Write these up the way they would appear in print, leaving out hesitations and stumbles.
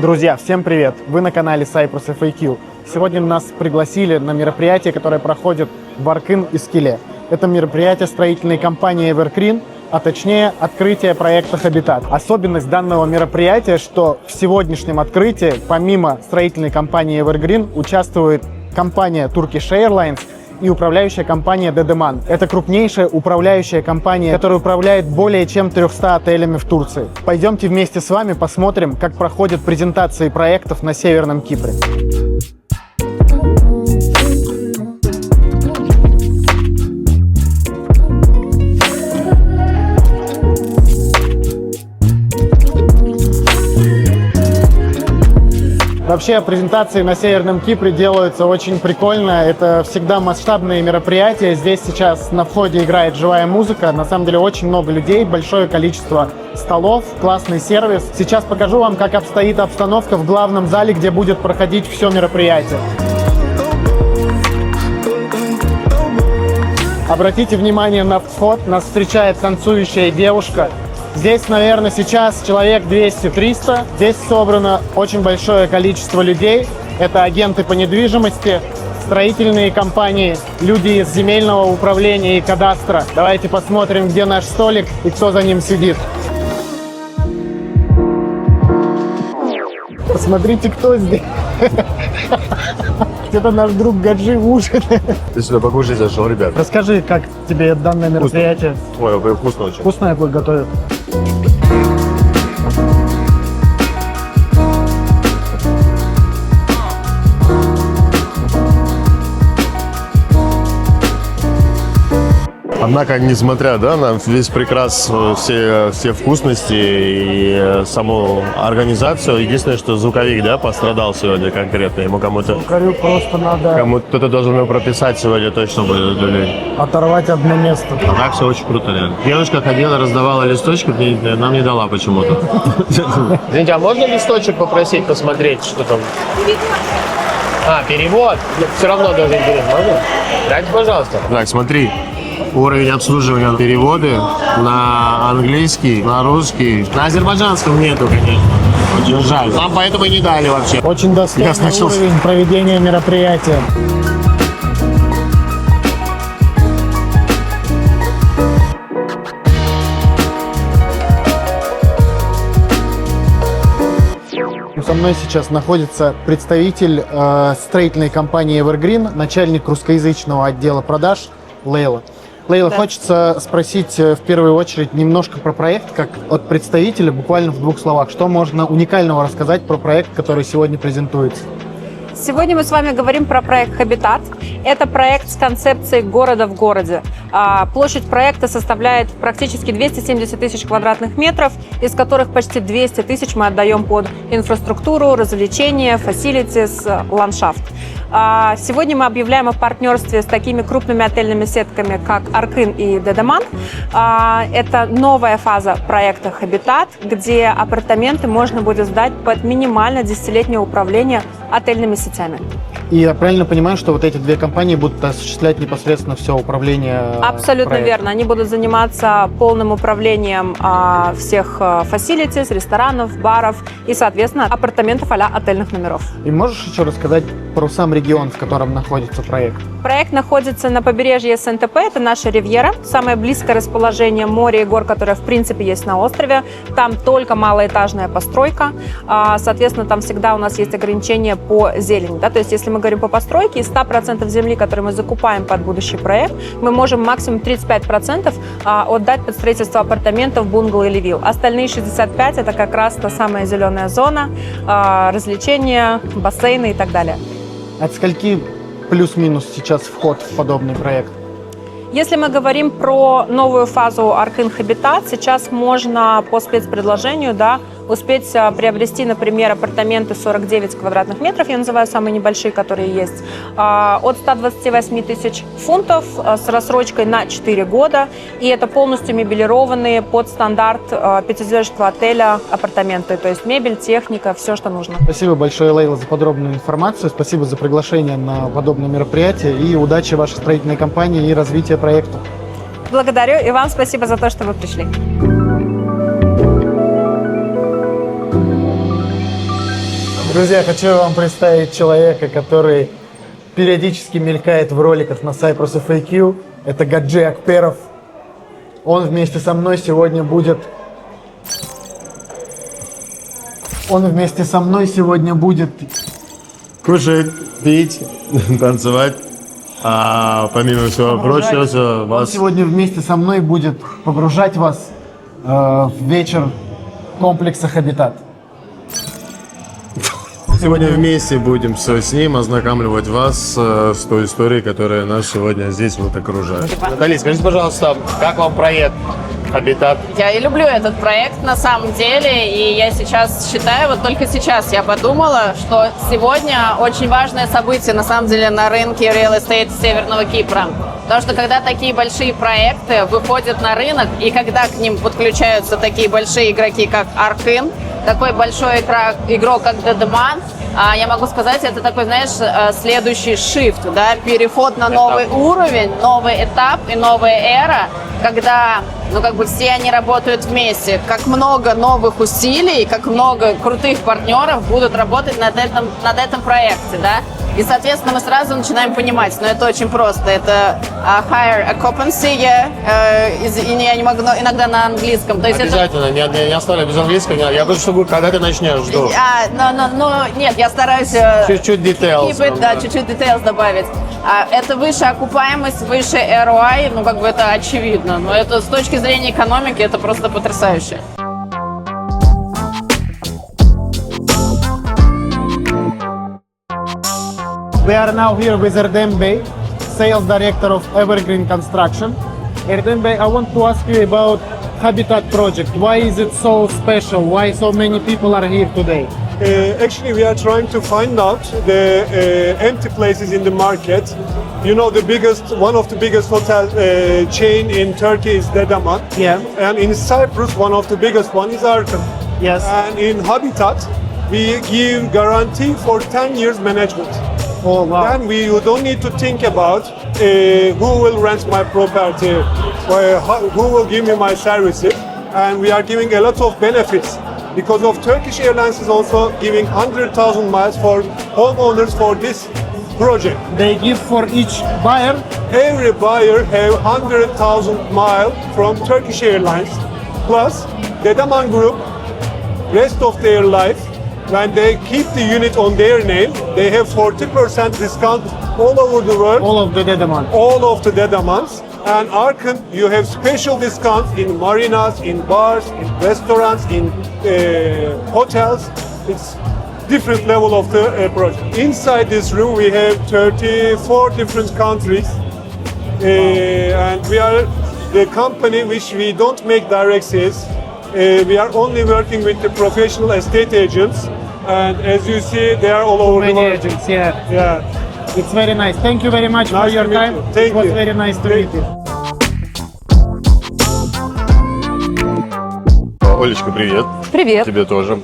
Друзья, всем привет! Вы на канале Cyprus FAQ. Сегодня нас пригласили на мероприятие, которое проходит в Аркын и Скиле. Это мероприятие строительной компании Evergreen, а точнее открытие проекта Habitat. Особенность данного мероприятия, что в сегодняшнем открытии помимо строительной компании Evergreen участвует компания Turkish Airlines и управляющая компания Dedeman. Это крупнейшая управляющая компания, которая управляет более чем 300 отелями в Турции. Пойдемте вместе с вами посмотрим, как проходят презентации проектов на Северном Кипре. Вообще, презентации на Северном Кипре делаются очень прикольно. Это всегда масштабные мероприятия. Здесь сейчас на входе играет живая музыка. На самом деле очень много людей, большое количество столов, классный сервис. Сейчас покажу вам, как обстоит обстановка в главном зале, где будет проходить все мероприятие. Обратите внимание на вход. Нас встречает танцующая девушка. Здесь, наверное, сейчас человек 200-300. Здесь собрано очень большое количество людей. Это агенты по недвижимости, строительные компании, люди из земельного управления и кадастра. Давайте посмотрим, где наш столик и кто за ним сидит. Посмотрите, кто здесь. Это наш друг Гаджи ужинает. Ты сюда покушать зашел, ребят. Расскажи, как тебе данное мероприятие? Ой, вкусно очень. Вкусное готовят? Однако, несмотря на весь прекрас, все вкусности и саму организацию, единственное, что звуковик пострадал сегодня конкретно. Ему кому-то Просто надо кто-то должен его прописать сегодня точно будет для оторвать одно место. А так все очень круто, реально. Девушка ходила, раздавала листочки, нам не дала почему-то. Извините, а можно листочек попросить посмотреть, что там? Перевод? Все равно должен быть. Можно? Дайте, пожалуйста. Так, смотри. Уровень обслуживания, переводы на английский, на русский. На азербайджанском нету, конечно. Очень жаль. Нам поэтому и не дали вообще. Очень достойный уровень проведения мероприятия. Со мной сейчас находится представитель строительной компании Evergreen, начальник русскоязычного отдела продаж Лейла. Лейла, хочется спросить в первую очередь немножко про проект, как от представителя, буквально в двух словах. Что можно уникального рассказать про проект, который сегодня презентуется? Сегодня мы с вами говорим про проект Habitat. Это проект с концепцией города в городе. Площадь проекта составляет практически 270 тысяч квадратных метров, из которых почти 200 тысяч мы отдаем под инфраструктуру, развлечения, фасилитис, ландшафт. Сегодня мы объявляем о партнерстве с такими крупными отельными сетками, как Аркын и Dedeman. Это новая фаза проекта Habitat, где апартаменты можно будет сдать под минимально 10-летнее управление отельными сетями. И я правильно понимаю, что вот эти две компании будут осуществлять непосредственно все управление? Абсолютно проектом? верно. Они будут заниматься полным управлением всех фасилитис, ресторанов, баров и, соответственно, апартаментов а-ля отельных номеров. И можешь еще рассказать про сам регион, в котором находится проект? Проект находится на побережье СНТП, это наша ривьера, самое близкое расположение моря и гор, которое в принципе есть на острове. Там только малоэтажная постройка, соответственно, там всегда у нас есть ограничения по зелени. То есть, если мы говорим по постройке, из 100% земли, которую мы закупаем под будущий проект, мы можем максимум 35% отдать под строительство апартаментов, бунгало или вилл. Остальные 65% это как раз та самая зеленая зона, развлечения, бассейны и так далее. От скольки плюс-минус сейчас вход в подобный проект? Если мы говорим про новую фазу Аркын Habitat, сейчас можно по спецпредложению успеть приобрести, например, апартаменты 49 квадратных метров, я называю самые небольшие, которые есть, от 128 тысяч фунтов с рассрочкой на 4 года. И это полностью мебелированные под стандарт пятизвездочного отеля апартаменты, то есть мебель, техника, все, что нужно. Спасибо большое, Лейла, за подробную информацию. Спасибо за приглашение на подобное мероприятие. И удачи вашей строительной компании и развития проекта. Благодарю, и вам спасибо за то, что вы пришли. Друзья, хочу вам представить человека, который периодически мелькает в роликах на Cyprus FAQ. Это Гаджи Акперов. Он вместе со мной сегодня будет... Кушать, пить, танцевать. А помимо всего прочего, Он вас... сегодня вместе со мной будет погружать вас в вечер комплекса «Хабитат». Сегодня вместе будем с ним ознакомливать вас с той историей, которая нас сегодня здесь вот окружает. Наталья, скажите, пожалуйста, как вам проект «Хабитат»? Я и люблю этот проект на самом деле, и я сейчас считаю, вот только сейчас я подумала, что сегодня очень важное событие на самом деле на рынке real estate Северного Кипра. Потому что когда такие большие проекты выходят на рынок, и когда к ним подключаются такие большие игроки, как Аркин, такой большой игрок, как Дедеман, я могу сказать, это такой, знаешь, следующий shift, да, переход на новый уровень, новый этап и новая эра, когда, ну, как бы все они работают вместе, как много новых усилий, как много крутых партнеров будут работать над этом проекте, да. И, соответственно, мы сразу начинаем понимать, но это очень просто. Это higher occupancy, и я не могу иногда на английском. То есть Обязательно, это... не оставляй без английского. Я говорю, чтобы когда ты начнешь, жду. Нет, я стараюсь... Чуть-чуть details. Да, чуть-чуть details добавить. Это выше окупаемость, выше ROI, ну, как бы это очевидно. Но это с точки зрения экономики, это просто потрясающе. We are now here with Erdem Bey, Sales Director of Evergreen Construction. Erdem Bey, I want to ask you about Habitat project. Why is it so special? Why so many people are here today? Actually, we are trying to find out the empty places in the market. You know, one of the biggest hotel chain in Turkey is Dedeman. Yeah. And in Cyprus, one of the biggest one is Arkan. Yes. And in Habitat, we give guarantee for 10 years management. Oh, wow. Then you don't need to think about who will rent my property, who will give me my services, and we are giving a lot of benefits because of Turkish Airlines is also giving 100,000 miles for homeowners for this project. They give for each buyer. Every buyer have 100,000 miles from Turkish Airlines, plus Dedeman Group, rest of their life. When they keep the unit on their name, they have 40% discount all over the world. All of the Dedeman. All of the Dedemans. And Arkan, you have special discounts in marinas, in bars, in restaurants, in hotels. It's different level of the project. Inside this room, we have 34 different countries. And we are the company which we don't make direct sales. We are only working with the professional estate agents, and as you see, they are all over the Many world. agents, yeah. Yeah. It's very nice. Thank you very much for Nice your to meet time. you. Thank It was you. very nice to Thank meet you. Олечка, привет. Привет. Тебе тоже.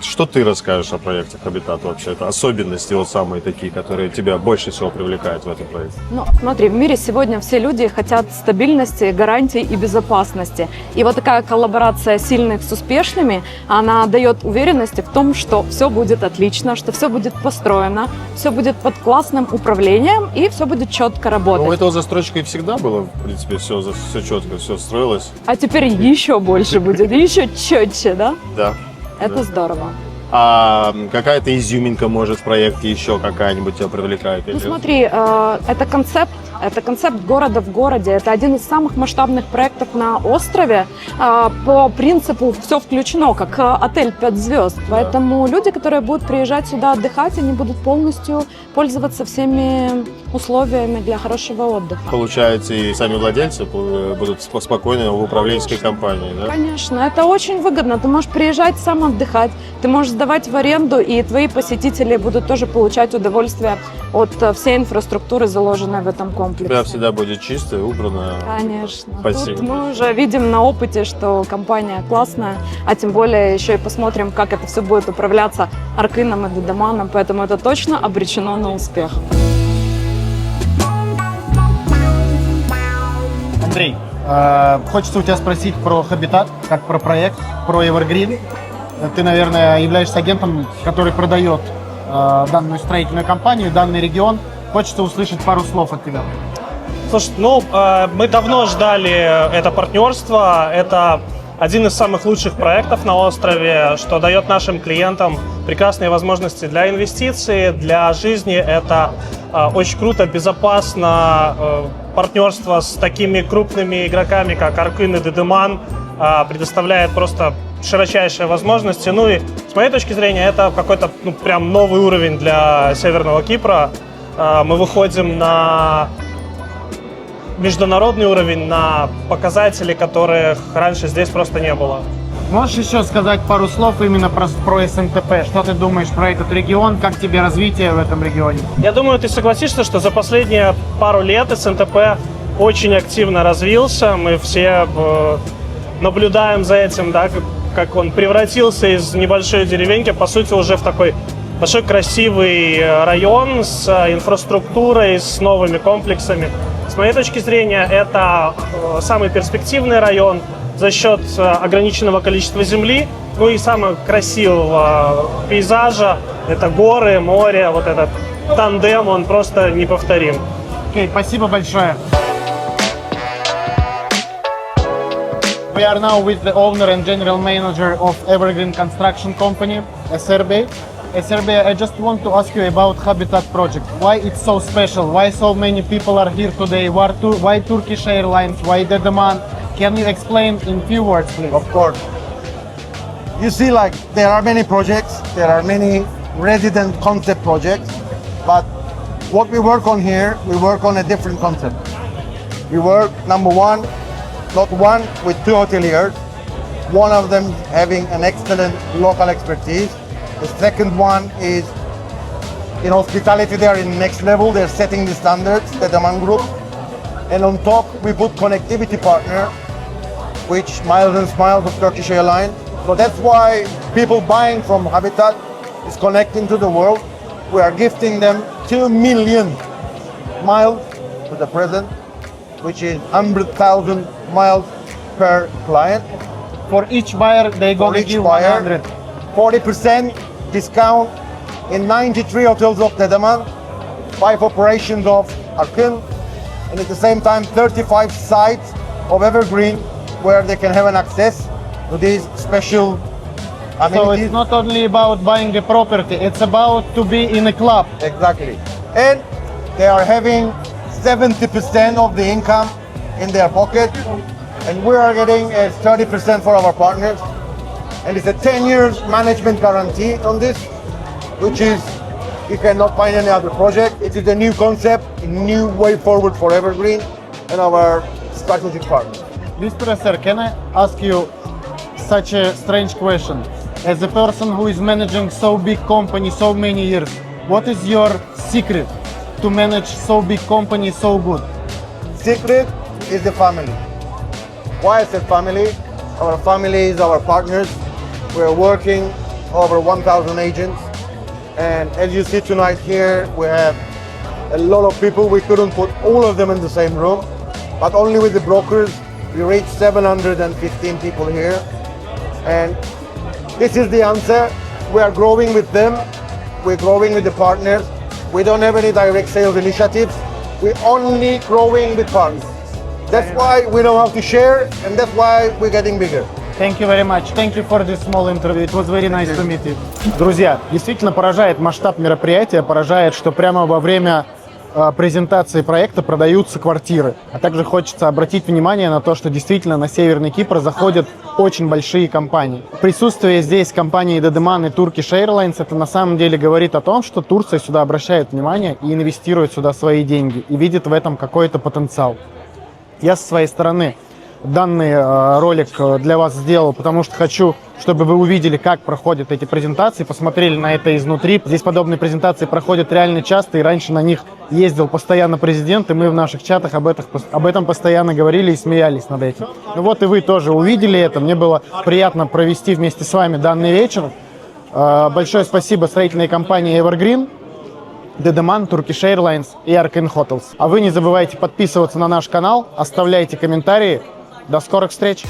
Что ты расскажешь о проекте «Хабитат» вообще? Это особенности вот самые такие, которые тебя больше всего привлекают в этом проекте? Ну, смотри, в мире сегодня все люди хотят стабильности, гарантий и безопасности. И вот такая коллаборация сильных с успешными, она дает уверенности в том, что все будет отлично, что все будет построено, все будет под классным управлением и все будет четко работать. Ну, у этого застройщика и всегда было, в принципе, все четко, все строилось. А теперь еще больше будет, еще четче, да? Да. Это Да. здорово. А какая-то изюминка, может, в проекте еще какая-нибудь тебя привлекает? Ну смотри, это концепт города в городе. Это один из самых масштабных проектов на острове. По принципу все включено, как отель 5 звезд. Поэтому люди, которые будут приезжать сюда отдыхать, они будут полностью пользоваться всеми условиями для хорошего отдыха. Получается, и сами владельцы будут спокойны в управленческой компании, да? Конечно, это очень выгодно. Ты можешь приезжать сам отдыхать, ты можешь сдавать в аренду, и твои посетители будут тоже получать удовольствие от всей инфраструктуры, заложенной в этом У комплексе. тебя всегда будет чисто, убрано. Конечно. Спасибо. Тут мы уже видим на опыте, что компания классная, а тем более еще и посмотрим, как это все будет управляться Аркином и Дедеманом, поэтому это точно обречено на успех. Андрей, хочется у тебя спросить про Habitat, как про проект, про Evergreen. Ты, наверное, являешься агентом, который продает данную строительную компанию, данный регион. Хочется услышать пару слов от тебя. Слушай, мы давно ждали это партнерство. Это один из самых лучших проектов на острове, что дает нашим клиентам прекрасные возможности для инвестиций, для жизни. Это очень круто, безопасно. Партнерство с такими крупными игроками, как Аркын и Дедеман, предоставляет просто широчайшие возможности. Ну и с моей точки зрения, это какой-то прям новый уровень для Северного Кипра. Мы выходим на международный уровень, на показатели, которых раньше здесь просто не было. Можешь еще сказать пару слов именно про СНТП? Что ты думаешь про этот регион? Как тебе развитие в этом регионе? Я думаю, ты согласишься, что за последние пару лет СНТП очень активно развился. Мы все наблюдаем за этим, да, как он превратился из небольшой деревеньки, по сути, уже в такой большой красивый район с инфраструктурой, с новыми комплексами. С моей точки зрения, это самый перспективный район за счет ограниченного количества земли, ну и самого красивого пейзажа. Это горы, море, вот этот тандем, он просто неповторим. Окей, спасибо большое. We are now with the owner and general manager of Evergreen Construction Company, SRB. SRB, I just want to ask you about Habitat project. Why it's so special? Why so many people are here today? Why Turkish Airlines? Why the demand? Can you explain in few words, please? Of course. You see, like, there are many projects, there are many resident concept projects, but what we work on here, we work on a different concept. We work, number one, not one, with two hoteliers, one of them having an excellent local expertise. The second one is, in hospitality, they are in next level, they're setting the standards, the Daman Group. And on top, we put connectivity partner, which Miles and Smiles of Turkish Airlines. So that's why people buying from Habitat is connecting to the world. We are gifting them 2 million miles to the present, which is 100,000 miles per client. For each buyer, they For gonna each give buyer, 100. 40% discount in 93 hotels of Dedeman, 5 operations of Arkın, and at the same time 35 sites of Evergreen where they can have an access to these special So amenities. it's not only about buying a property, it's about to be in a club. Exactly. And they are having 70% of the income in their pocket, and we are getting 30% for our partners. And it's a 10 years management guarantee on this, which is, you cannot find any other project. It is a new concept, a new way forward for Evergreen and our strategic partners. Mr. Sir, can I ask you such a strange question? As a person who is managing so big company so many years, what is your secret to manage so big company so good? Secret is the family. Why I said family? Our family is our partners. We're working over 1,000 agents. And as you see tonight here, we have a lot of people. We couldn't put all of them in the same room, but only with the brokers, we reached 715 people here. And this is the answer. We are growing with them. We're growing with the partners. We don't have any direct sales initiatives. We're only growing with partners. That's why we know how to share, and that's why we're getting bigger. Thank you very much. Thank you for this small interview. It was very nice to meet you. Друзья, действительно поражает масштаб мероприятия, поражает, что прямо во время презентации проекта продаются квартиры. А также хочется обратить внимание на то, что действительно на Северный Кипр заходят очень большие компании. Присутствие здесь компании Dedeman и Turkish Airlines это на самом деле говорит о том, что Турция сюда обращает внимание и инвестирует сюда свои деньги и видит в этом какой-то потенциал. Я со своей стороны данный ролик для вас сделал, потому что хочу, чтобы вы увидели, как проходят эти презентации, посмотрели на это изнутри. Здесь подобные презентации проходят реально часто, и раньше на них ездил постоянно президент, и мы в наших чатах об этом постоянно говорили и смеялись над этим. Ну вот и вы тоже увидели это. Мне было приятно провести вместе с вами данный вечер. Большое спасибо строительной компании Evergreen, Dedeman, Turkish Airlines и Arkın Hotels. А вы не забывайте подписываться на наш канал, оставляйте комментарии. До скорых встреч!